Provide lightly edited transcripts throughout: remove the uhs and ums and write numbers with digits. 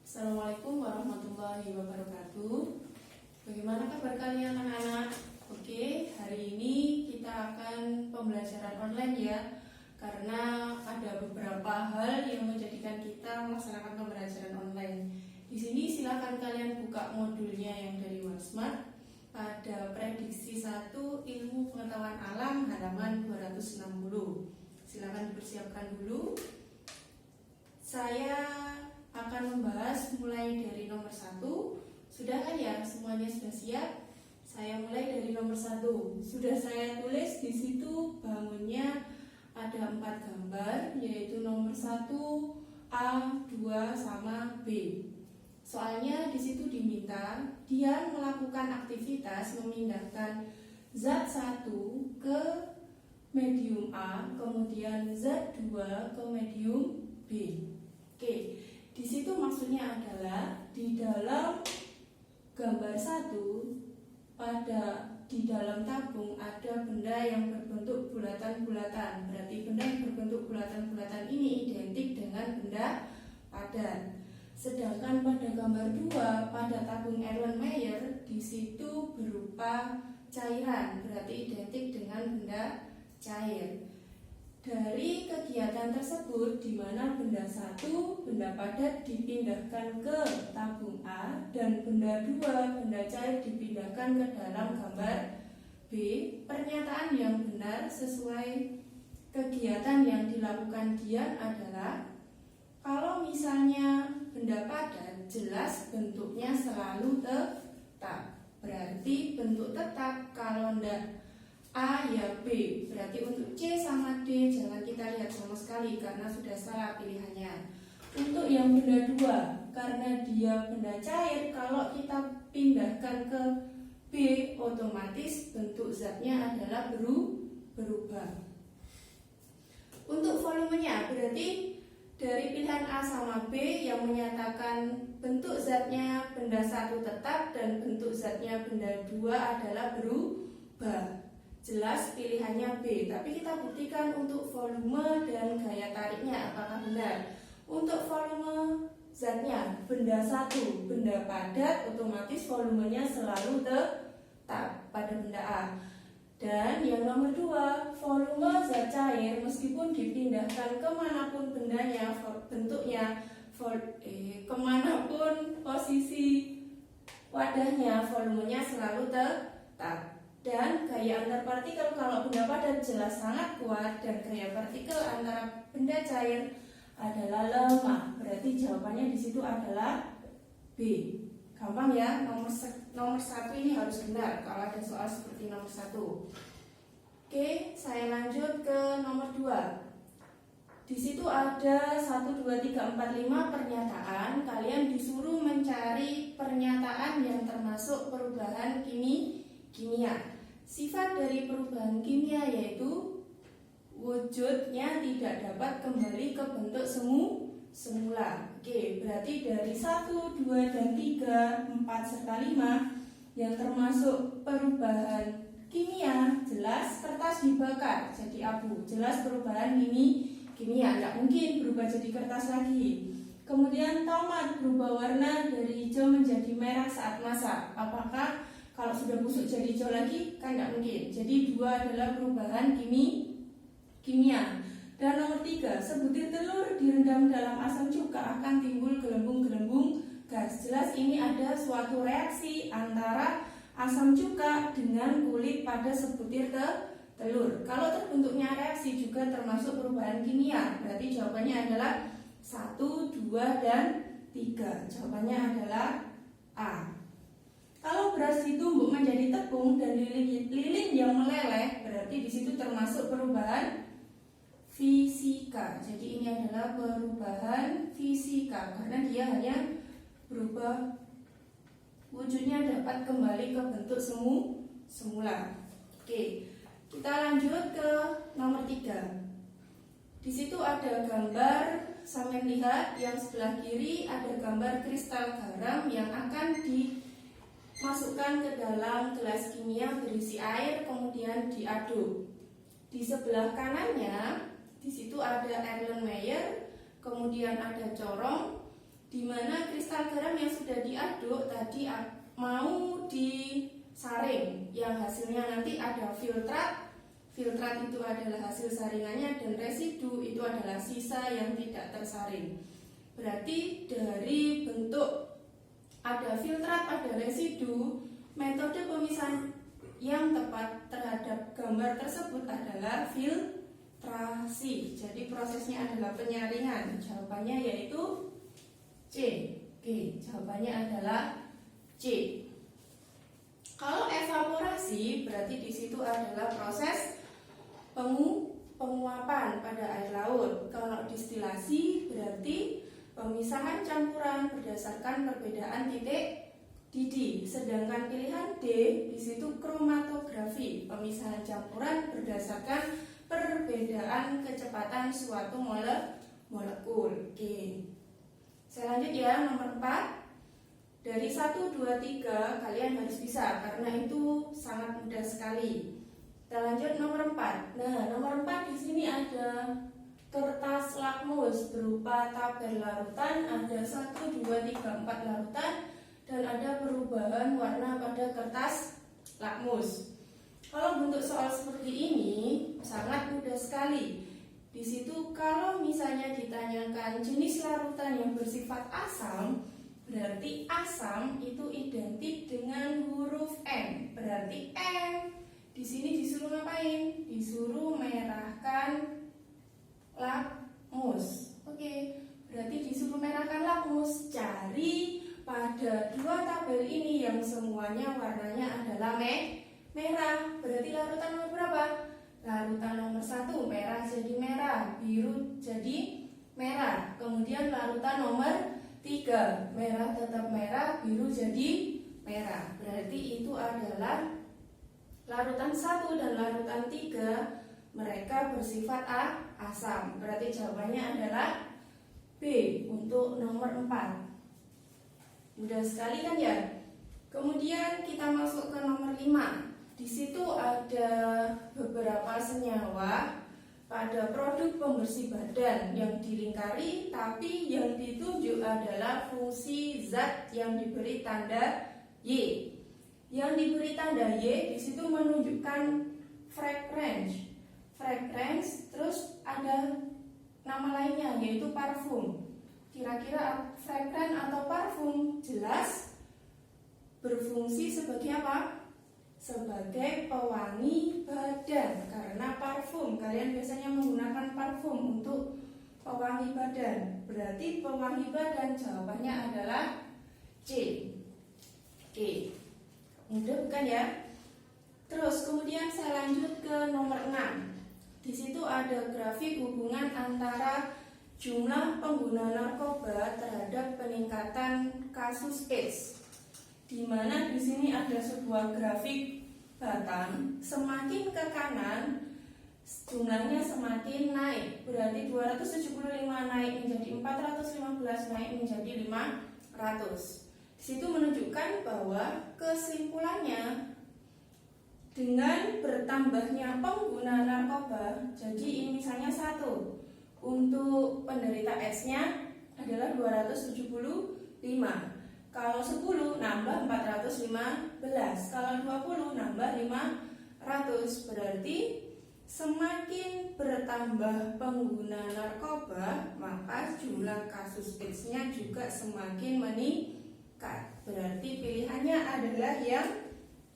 Assalamualaikum warahmatullahi wabarakatuh. Bagaimana kabar kalian anak-anak? Oke, hari ini kita akan pembelajaran online ya. Karena ada beberapa hal yang menjadikan kita melaksanakan pembelajaran online. Di sini silakan kalian buka modulnya yang dari Wasmat pada prediksi 1 ilmu pengetahuan alam halaman 260. Silakan dipersiapkan dulu. Saya akan membahas mulai dari nomor 1. Sudah kan ya? Semuanya sudah siap? Saya mulai dari nomor 1. Sudah saya tulis di situ bangunnya ada 4 gambar, yaitu nomor 1, A, 2, sama B. Soalnya di situ diminta dia melakukan aktivitas memindahkan zat 1 ke medium A, kemudian zat 2 ke medium B. Oke. Di situ maksudnya adalah di dalam gambar 1 di dalam tabung ada benda yang berbentuk bulatan-bulatan. Berarti benda yang berbentuk bulatan-bulatan ini identik dengan benda padat. Sedangkan pada gambar 2 pada tabung Erlenmeyer di situ berupa cairan, berarti identik dengan benda cair. Dari kegiatan tersebut, di mana benda 1, benda padat dipindahkan ke tabung A dan benda 2, benda cair dipindahkan ke dalam gambar B, pernyataan yang benar sesuai kegiatan yang dilakukan Dian adalah kalau misalnya benda padat jelas bentuknya selalu tetap. Berarti bentuk tetap kalau ndak A ya B, berarti untuk C sama D jangan kita lihat sama sekali karena sudah salah pilihannya. Untuk yang benda 2, karena dia benda cair, kalau kita pindahkan ke B otomatis bentuk zatnya adalah berubah. Untuk volumenya berarti dari pilihan A sama B yang menyatakan bentuk zatnya benda 1 tetap dan bentuk zatnya benda 2 adalah berubah. Jelas pilihannya B, tapi kita buktikan untuk volume dan gaya tariknya apakah benar. Untuk volume zatnya benda 1, benda padat, otomatis volumenya selalu tetap pada benda A. Dan yang nomor 2, volume zat cair meskipun dipindahkan kemanapun bendanya, bentuknya, kemanapun posisi wadahnya, volumenya selalu tetap. Dan gaya antar partikel kalau benda padat jelas sangat kuat dan gaya partikel antara benda cair adalah lemah. Berarti jawabannya di situ adalah B. Gampang ya, nomor 1 ini harus benar kalau ada soal seperti nomor 1. Oke, saya lanjut ke nomor 2. Di situ ada 1, 2, 3, 4, 5 pernyataan. Kalian disuruh mencari pernyataan yang termasuk perubahan kimia. Sifat dari perubahan kimia yaitu wujudnya tidak dapat kembali ke bentuk semula. Oke, berarti dari 1, 2, dan 3, 4, serta 5 yang termasuk perubahan kimia, jelas kertas dibakar jadi abu. Jelas perubahan ini kimia, tidak mungkin berubah jadi kertas lagi. Kemudian tomat berubah warna dari hijau menjadi merah saat masak. Apakah kalau sudah busuk jadi hijau lagi? Kan tidak mungkin. Jadi 2 adalah perubahan kimia. Dan nomor 3, sebutir telur direndam dalam asam cuka akan timbul gelembung-gelembung gas. Jelas ini ada suatu reaksi antara asam cuka dengan kulit pada sebutir telur. Kalau terbentuknya reaksi juga termasuk perubahan kimia. Berarti jawabannya adalah 1, 2, dan 3. Jawabannya adalah A. Kalau beras ditumbuk menjadi tepung dan lilin yang meleleh, berarti di situ termasuk perubahan fisika. Jadi ini adalah perubahan fisika karena dia hanya berubah wujudnya dapat kembali ke bentuk semula. Oke, kita lanjut ke nomor 3. Di situ ada gambar, sampai lihat yang sebelah kiri ada gambar kristal garam yang akan dimasukkan ke dalam gelas kimia berisi air kemudian diaduk. Di sebelah kanannya di situ ada Erlenmeyer, kemudian ada corong, di mana kristal garam yang sudah diaduk tadi mau disaring, yang hasilnya nanti ada filtrat. Filtrat itu adalah hasil saringannya, dan residu itu adalah sisa yang tidak tersaring. Berarti dari bentuk ada filtrat, ada residu, metode pemisahan yang tepat terhadap gambar tersebut adalah filtrasi. Jadi prosesnya adalah penyaringan. Jawabannya yaitu C. Oke, jawabannya adalah C. Kalau evaporasi berarti di situ adalah proses penguapan pada air laut. Kalau distilasi berarti pemisahan campuran berdasarkan perbedaan titik didih. Sedangkan pilihan D di situ kromatografi, pemisahan campuran berdasarkan perbedaan kecepatan suatu molekul. Oke. Saya lanjut ya, nomor 4. Dari 1, 2, 3 kalian harus bisa karena itu sangat mudah sekali. Kita lanjut nomor 4. Nah, nomor 4 di sini ada kertas lakmus berupa tabel larutan, ada 1, 2, 3, 4 larutan, dan ada perubahan warna pada kertas lakmus. Kalau bentuk soal seperti ini sangat mudah sekali. Di situ kalau misalnya ditanyakan jenis larutan yang bersifat asam, berarti asam itu identik dengan huruf M. Berarti M di sini disuruh ngapain? Disuruh merahkan lakmus. Oke, berarti disuruh merahkan lakmus. Cari pada dua tabel ini yang semuanya warnanya adalah merah. Berarti larutan nomor berapa? Larutan nomor 1 merah jadi merah, biru jadi merah. Kemudian larutan nomor 3 merah tetap merah, biru jadi merah. Berarti itu adalah larutan 1 dan larutan 3, mereka bersifat asam. Berarti jawabannya adalah B untuk nomor 4. Mudah sekali kan ya? Kemudian kita masuk ke nomor 5. Di situ ada beberapa senyawa pada produk pembersih badan yang dilingkari, tapi yang ditunjuk adalah fungsi zat yang diberi tanda Y. Yang diberi tanda Y di situ menunjukkan fragrance. Terus ada nama lainnya yaitu parfum. Kira-kira fragrance atau parfum jelas berfungsi sebagai apa? Sebagai pewangi badan. Karena parfum, kalian biasanya menggunakan parfum untuk pewangi badan. Berarti pewangi badan jawabannya adalah C. Oke. Mudah bukan ya? Terus kemudian saya lanjut ke nomor 6. Di situ ada grafik hubungan antara jumlah pengguna narkoba terhadap peningkatan kasus AIDS. Di mana di sini ada sebuah grafik batang, semakin ke kanan jumlahnya semakin naik. Berarti 275 naik menjadi 415, naik menjadi 500. Di situ menunjukkan bahwa kesimpulannya dengan bertambahnya pengguna narkoba, jadi ini misalnya 1 untuk penderita AIDS-nya adalah 275. Kalau 10 nambah 415, kalau 20 nambah 500. Berarti semakin bertambah pengguna narkoba, maka jumlah kasus AIDS-nya juga semakin meningkat. Berarti pilihannya adalah yang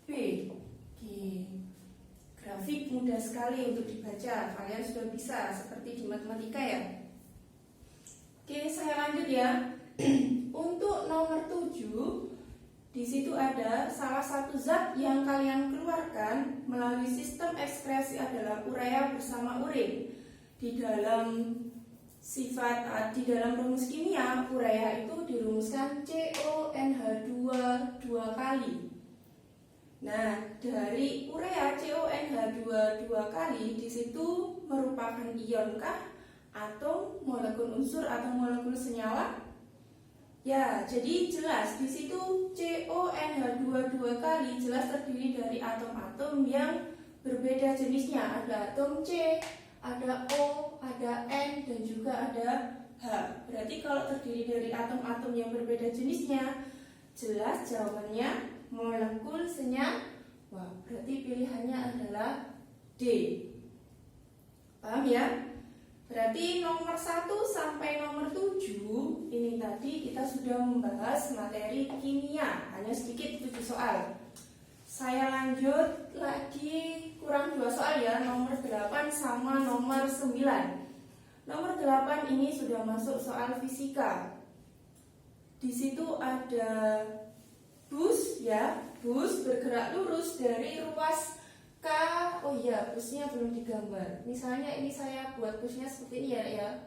B. Oke. Grafik mudah sekali untuk dibaca, kalian sudah bisa seperti di matematika ya. Oke, saya lanjut ya. Untuk nomor 7, di situ ada salah satu zat yang kalian keluarkan melalui sistem ekskresi adalah urea bersama urin. Di dalam rumus kimia, urea itu dirumuskan CONH2 dua kali. Nah, dari urea CONH2 dua kali di situ merupakan ionkah atau molekul unsur atau molekul senyawa? Ya, jadi jelas di situ CONH2 dua kali jelas terdiri dari atom-atom yang berbeda jenisnya. Ada atom C, ada O, ada N, dan juga ada H. Berarti kalau terdiri dari atom-atom yang berbeda jenisnya, jelas jawabannya molekul senyawa. Berarti pilihannya adalah D. Paham ya? Berarti nomor 1 sampai nomor 7 ini tadi kita sudah membahas materi kimia, hanya sedikit 7 soal. Saya lanjut lagi, kurang 2 soal ya, nomor 8 sama nomor 9. Nomor 8 ini sudah masuk soal fisika. Di situ ada bus ya, bus bergerak lurus dari ruas K. Oh iya, busnya belum digambar. Misalnya ini saya buat busnya seperti ini ya.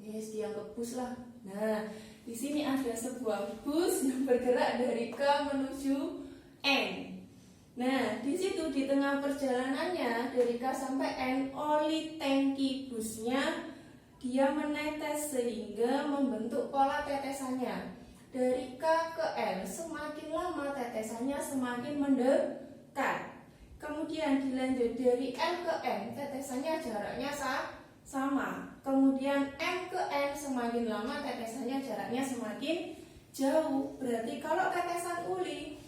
Yes, dianggap bus lah. Nah, di sini ada sebuah bus yang bergerak dari K menuju N. Nah, di situ di tengah perjalanannya dari K sampai N, oli tangki busnya dia menetes sehingga membentuk pola tetesannya. Dari K ke N, semakin lama tetesannya semakin mendekat. Kemudian dilanjut dari N ke M, tetesannya jaraknya sama. Kemudian M ke N, semakin lama tetesannya jaraknya semakin jauh. Berarti kalau tetesan uli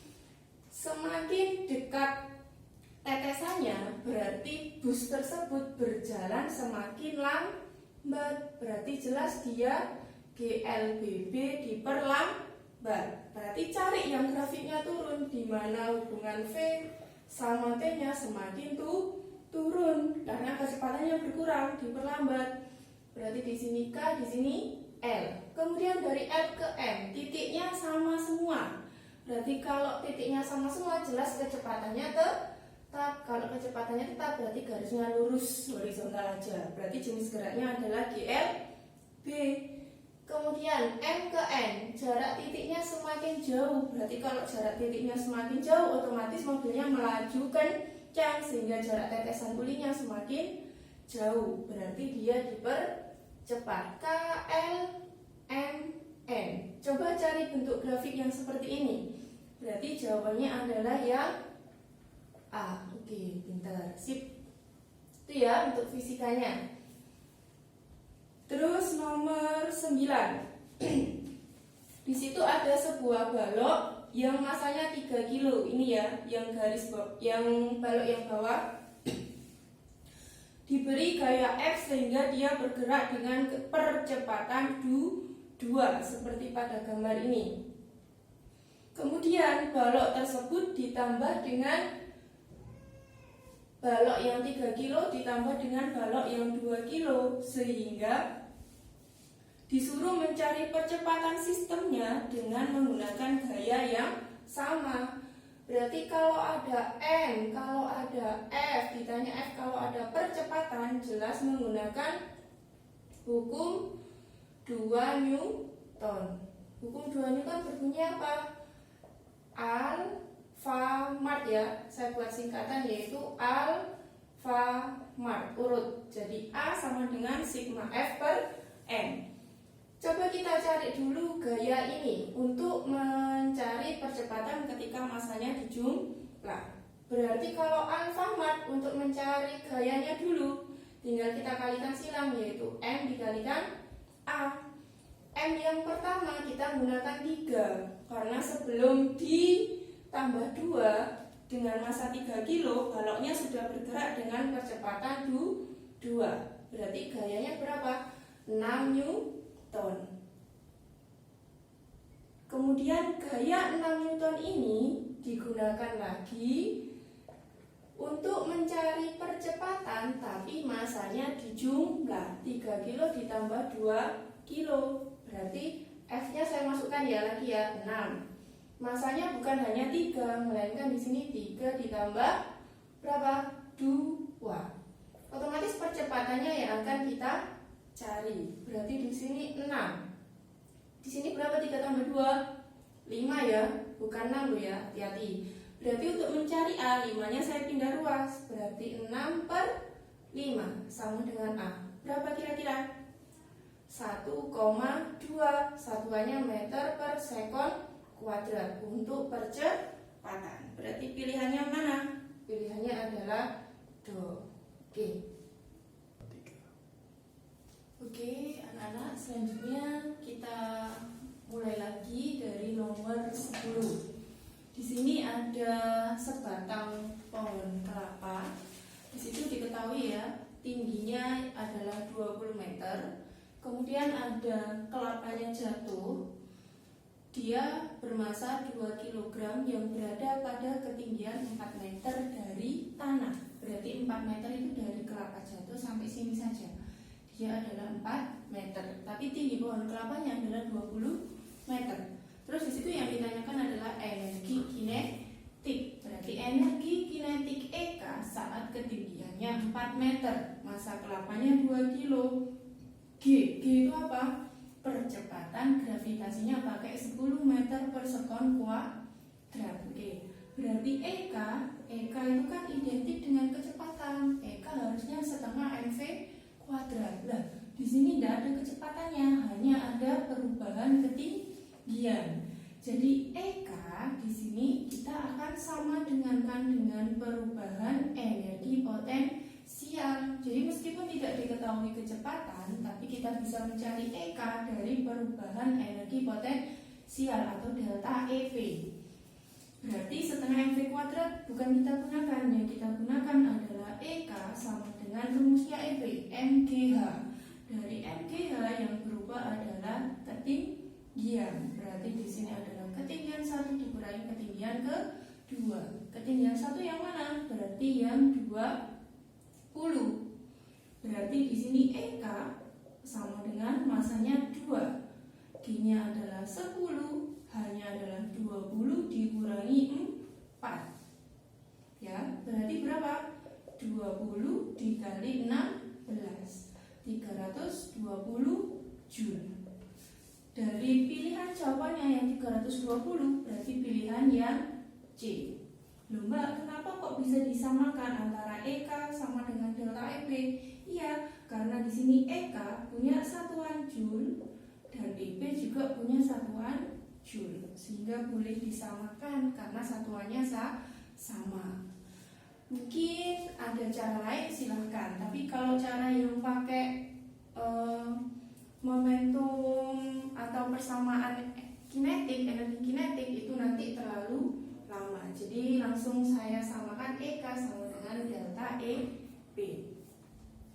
semakin dekat tetesannya, berarti bus tersebut berjalan semakin lambat. Berarti jelas dia GLBB diperlambat. Berarti cari yang grafiknya turun, di mana hubungan V sama T-nya semakin turun karena kecepatannya berkurang, diperlambat. Berarti di sini K, di sini L. Kemudian dari L ke M, titiknya sama semua. Berarti kalau titiknya sama semua, jelas kecepatannya tetap. Kalau kecepatannya tetap, berarti garisnya lurus horizontal aja. Berarti jenis geraknya adalah GLB. Kemudian M ke N, jarak titiknya semakin jauh. Berarti kalau jarak titiknya semakin jauh, otomatis mobilnya melaju kencang sehingga jarak tetesan ulinya semakin jauh. Berarti dia dipercepat. K, L, M, N. Coba cari bentuk grafik yang seperti ini. Berarti jawabannya adalah yang A. Oke, pintar, sip. Itu ya untuk fisikanya. Terus nomor 9. Di situ ada sebuah balok yang masanya 3 kilo. Ini ya, yang balok yang bawah diberi gaya F sehingga dia bergerak dengan percepatan 2 seperti pada gambar ini. Kemudian balok tersebut ditambah dengan balok yang 3 kilo ditambah dengan balok yang 2 kilo sehingga disuruh mencari percepatan sistemnya dengan menggunakan gaya yang sama. Berarti kalau ada N, kalau ada F, ditanya F kalau ada percepatan, jelas menggunakan hukum 2 Newton. Hukum 2 Newton berbunyi apa? Alfamart ya, saya buat singkatan yaitu Alfamart urut. Jadi A sama dengan sigma F per M. Coba kita cari dulu gaya ini untuk mencari percepatan ketika masanya dijumlah. Berarti kalau Alfamart untuk mencari gayanya dulu, tinggal kita kalikan silang yaitu M dikalikan A. M yang pertama kita gunakan 3 karena sebelum ditambah 2 dengan massa 3 kilo, baloknya sudah bergerak dengan percepatan 2. Berarti gayanya berapa? 6 Newton. Kemudian gaya 6 Newton ini digunakan lagi untuk mencari percepatan, tapi masanya dijumlah 3 kilo ditambah 2 kilo. Berarti F-nya saya masukkan ya lagi ya 6. Masanya bukan hanya 3, melainkan di sini 3 ditambah berapa? 2. Otomatis percepatannya yang akan kita cari. Berarti di sini 6. Di sini berapa 3 tambah 2? 5 ya, bukan 6 loh ya, hati-hati. Berarti untuk mencari A, 5-nya saya pindah ruas. Berarti 6 per 5 sama dengan A. Berapa kira-kira? 1,2. Satuannya meter per sekon kuadrat untuk percepatan. Berarti pilihannya mana? Pilihannya adalah Do. Oke. Oke, anak-anak, selanjutnya kita mulai lagi dari nomor 10. Di sini ada sebatang pohon kelapa. Di situ diketahui ya, tingginya adalah 20 meter. Kemudian ada kelapanya jatuh. Dia bermasa 2 kg yang berada pada ketinggian 4 meter dari tanah. Berarti 4 meter itu dari kelapa jatuh sampai sini saja. Dia adalah 4 meter. Tapi tinggi pohon kelapanya adalah 20 meter. Terus di situ yang ditanyakan adalah energi kinetik. Berarti energi kinetik EK saat ketinggiannya 4 meter, masa kelapanya 2 kilo. G itu apa? Percepatan gravitasinya pakai 10 meter per sekon kuadrat. Oke. Berarti EK itu kan identik dengan kecepatan. EK harusnya setengah mv kuadrat. Lah, di sini tidak ada kecepatannya, hanya ada perubahan ketinggian. Jadi EK di sini kita akan sama dengan perubahan energi potensial. Jadi meskipun tidak diketahui kecepatan, tapi kita bisa mencari EK dari perubahan energi potensial atau delta EV. Berarti setengah mv kuadrat bukan kita gunakan, yang kita gunakan adalah EK sama dengan rumusnya EV, MGH. Dari MGH yang berubah adalah ketinggian. Berarti di sini adalah ketinggian 1 dikurangi ketinggian kedua. Ketinggian 1 yang mana? Berarti yang 20. Berarti di sini EK sama dengan masanya 2. G-nya adalah 10, hanya adalah 20 dikurangi 4. Ya, berarti berapa? 20 dikali 16. 320 Joule. Dari pilihan jawabannya yang 320 berarti pilihan yang C. Loh Mbak, kenapa kok bisa disamakan antara EK sama dengan delta EV? Iya, karena di sini EK punya satuan Joule dan EV juga punya satuan Joule, sehingga boleh disamakan karena satuannya sama. Mungkin ada cara lain silahkan, tapi kalau cara yang pakai momentum atau persamaan kinetik, energi kinetik itu nanti terlalu lama. Jadi langsung saya samakan EK sama dengan delta EV.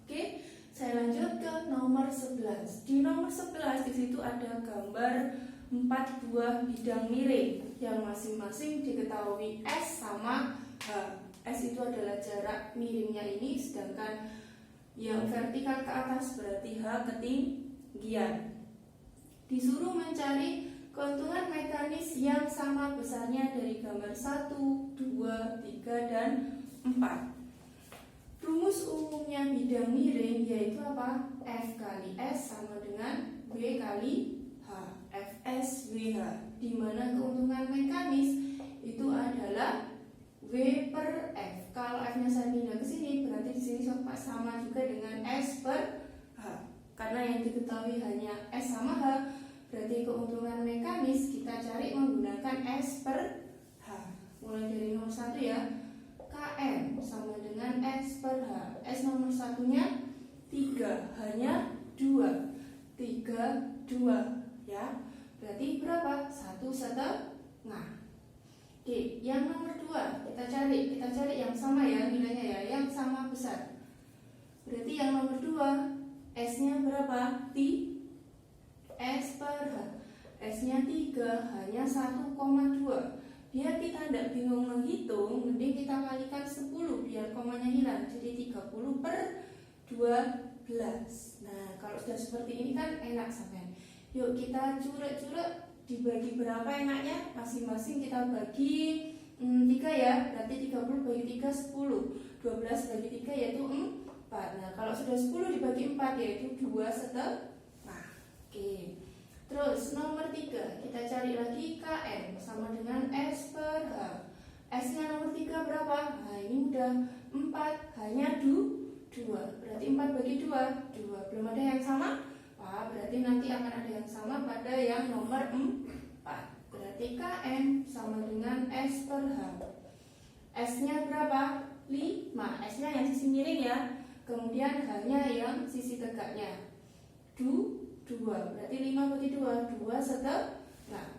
Oke, saya lanjut ke nomor 11. Di nomor 11 di situ ada gambar 4 buah bidang miring yang masing-masing diketahui S sama H. S itu adalah jarak miringnya ini, sedangkan yang vertikal ke atas berarti H ketinggian. Disuruh mencari keuntungan mekanis yang sama besarnya dari gambar 1, 2, 3, dan 4. Rumus umumnya bidang miring yaitu apa? F kali S sama dengan W kali H. Fs WH, di mana keuntungan mekanis itu adalah W per F. Kalau F-nya saya pindah ke sini, berarti di sini sama juga dengan S per H. Karena yang diketahui hanya S sama H, berarti keuntungan mekanis kita cari menggunakan S per H. Mulai dari nomor 1 ya. Km sama dengan S per H. S nomor 1-nya 3, hanya 2. 3, 2 ya. Berarti berapa? 1,5. Oke, yang nomor 2 kita cari yang sama ya nilainya ya, yang sama besar. Berarti yang nomor 2 S-nya berapa? S per H. S-nya 3, hanya 1,2. Biar kita tidak bingung menghitung, mending kita kalikan 10 biar komanya hilang. Jadi 30 per 12. Nah, kalau sudah seperti ini kan enak sampean. Yuk kita curek-curek, dibagi berapa enaknya? Masing-masing kita bagi 3 ya. Berarti 30 bagi 3 10. 12 bagi 3 yaitu 4. Nah, kalau sudah 10 dibagi 4 yaitu 2,5. Oke. Terus nomor 3 kita cari lagi Km sama dengan S per H. S-nya nomor 3 berapa? Nah, ini udah 4, hanya 2. Berarti 4 bagi 2, 2. Belum ada yang sama? Berarti nanti akan ada yang sama pada yang nomor 4. Berarti Km sama dengan S per H. S-nya berapa? 5. S-nya yang sisi miring ya. Kemudian H-nya yang sisi tegaknya. Berarti 5 bagi 2, 2/4.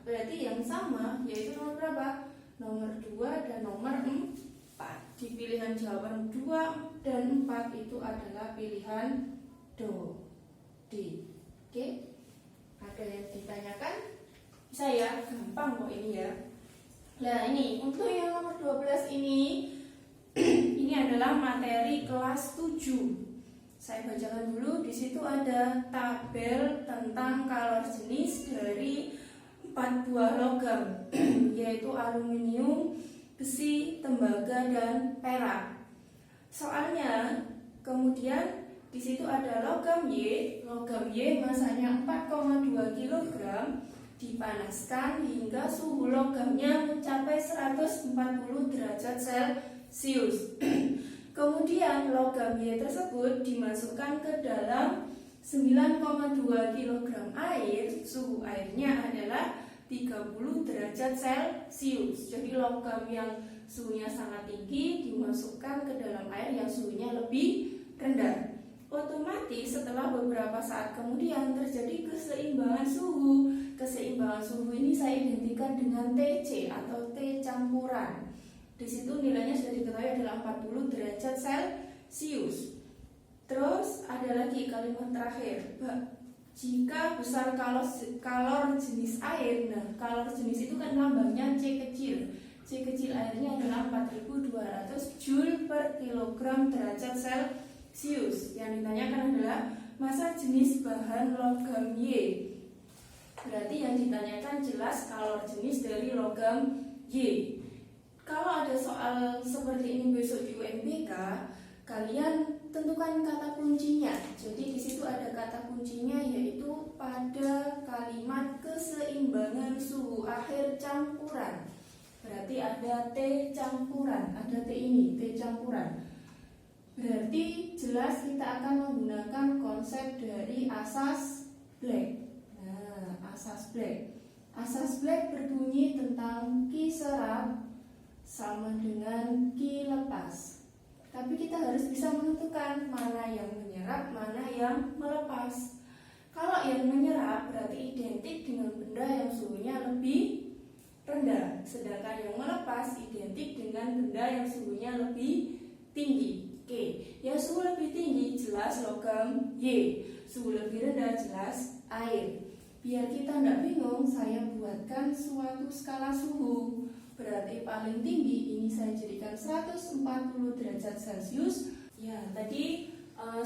Berarti yang sama yaitu nomor berapa? Nomor 2 dan nomor 4. Di pilihan jawaban 2 dan 4 itu adalah pilihan D. Oke? Ada yang ditanyakan? Bisa ya? Gampang kok ini ya. Nah, ini untuk yang nomor 12 ini ini adalah materi kelas 7. Saya bacakan dulu. Di situ ada tabel tentang kalor jenis dari 4 buah logam, yaitu aluminium, besi, tembaga, dan perak. Soalnya, kemudian di situ ada logam Y masanya 4,2 kg, dipanaskan hingga suhu logamnya mencapai 140 derajat Celcius. Kemudian logam Y tersebut dimasukkan ke dalam 9,2 kg air. Suhu airnya adalah 30 derajat Celcius. Jadi logam yang suhunya sangat tinggi dimasukkan ke dalam air yang suhunya lebih rendah. Otomatis setelah beberapa saat kemudian terjadi keseimbangan suhu. Keseimbangan suhu ini saya identikan dengan TC atau T campuran. Di situ nilainya sudah diketahui adalah 40 derajat Celcius. Terus ada lagi kalimat terakhir. Jika besar kalor jenis air, nah kalor jenis itu kan lambangnya C kecil. C kecil airnya adalah 4200 Joule per kilogram derajat Celcius. Yang ditanyakan adalah massa jenis bahan logam Y. Berarti yang ditanyakan jelas kalor jenis dari logam Y. Kalau ada soal seperti ini besok di UMBK, kalian tentukan kata kuncinya. Jadi di situ ada kata kuncinya yaitu pada kalimat keseimbangan suhu akhir campuran. Berarti ada T campuran, ada T ini, T campuran. Berarti jelas kita akan menggunakan konsep dari asas Black. Nah, asas Black. Asas Black berbunyi tentang Q serap sama dengan Q lepas. Tapi kita harus bisa menentukan mana yang menyerap, mana yang melepas. Kalau yang menyerap berarti identik dengan benda yang suhunya lebih rendah, sedangkan yang melepas identik dengan benda yang suhunya lebih tinggi. Oke, yang suhu lebih tinggi jelas logam Y, suhu lebih rendah jelas air. Biar kita tidak bingung, saya buatkan suatu skala suhu. Berarti paling tinggi ini saya jadikan 140 derajat Celcius. Ya, tadi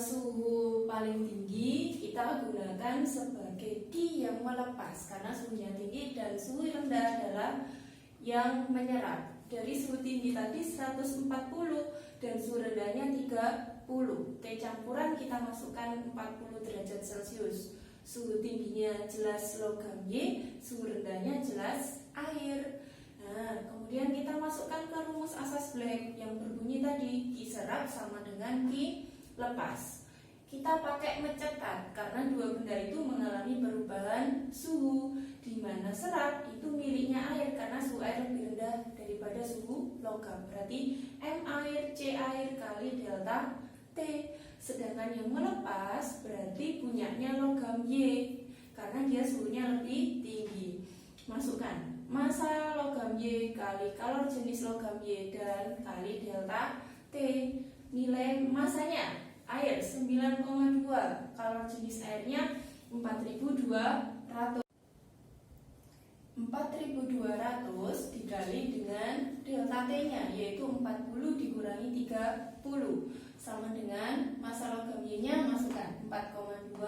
suhu paling tinggi kita gunakan sebagai Q yang melepas karena suhunya tinggi, dan suhu rendah adalah yang menyerap. Dari suhu tinggi tadi 140 dan suhu rendahnya 30. T campuran kita masukkan 40 derajat Celcius. Suhu tingginya jelas logam Y, suhu rendahnya jelas air. Nah, kemudian kita masukkan ke rumus asas Black yang berbunyi tadi Q serap sama dengan Q lepas. Kita pakai mencetak karena dua benda itu mengalami perubahan suhu, di mana serap itu miliknya air karena suhu air lebih rendah daripada suhu logam. Berarti M air C air kali delta T. Sedangkan yang melepas berarti punyanya logam Y karena dia suhunya lebih tinggi. Masukkan massa logam Y kali kalor jenis logam Y dan kali delta T. Nilai massanya air 9,2, kalor jenis airnya 4.200. 4.200 dikali dengan delta T-nya yaitu 40 dikurangi 30 sama dengan massa logam Y-nya masukkan 4,2,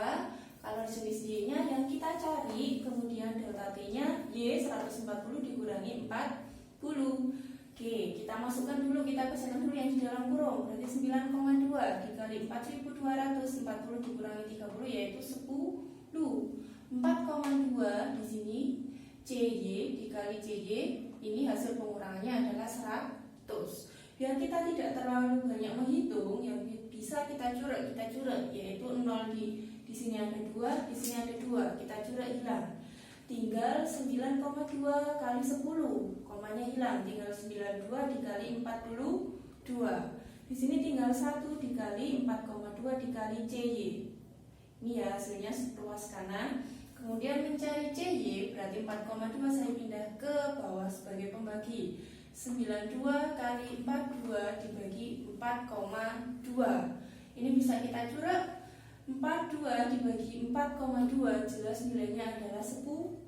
kalor jenis Y-nya yang kita cari, kemudian delta T-nya Y 140 dikurangi 40. Oke, kita masukkan dulu, kita pisahkan dulu yang di dalam kurung. Berarti 9,2 dikali 4.200, 40 dikurangi 30 yaitu 10. 4,2 di sini CY dikali CY, ini hasil pengurangannya adalah 100. Biar kita tidak terlalu banyak menghitung, yang bisa kita curek, yaitu 0 di sini ada 2, di sini ada 2, kita curek hilang. Tinggal 9,2 kali 10, komanya hilang, tinggal 92 dikali 42. Di sini tinggal 1 dikali 4,2 dikali CY. Ini ya hasilnya ruas kanan. Kemudian mencari CY berarti 4,2 saya pindah ke bawah sebagai pembagi. 92 kali 42 dibagi 4,2. Ini bisa kita coret. 42 dibagi 4,2 jelas nilainya adalah 10.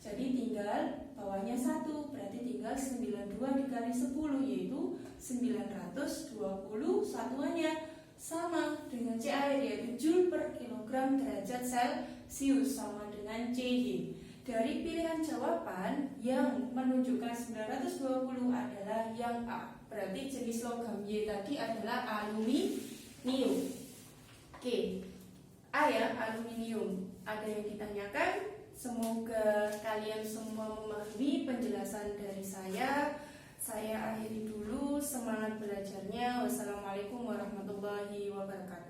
Jadi tinggal bawahnya 1, berarti tinggal 92 dikali 10 yaitu 920 satuannya sama dengan C air yaitu Joule per kilogram derajat Celcius sama dengan CY. Dari pilihan jawaban yang menunjukkan 920 adalah yang A. Berarti jenis logam Y tadi adalah aluminium. Oke, A ya, aluminium. Ada yang ditanyakan? Semoga kalian semua memahami penjelasan dari saya. Saya akhiri dulu, semangat belajarnya. Wassalamualaikum warahmatullahi wabarakatuh.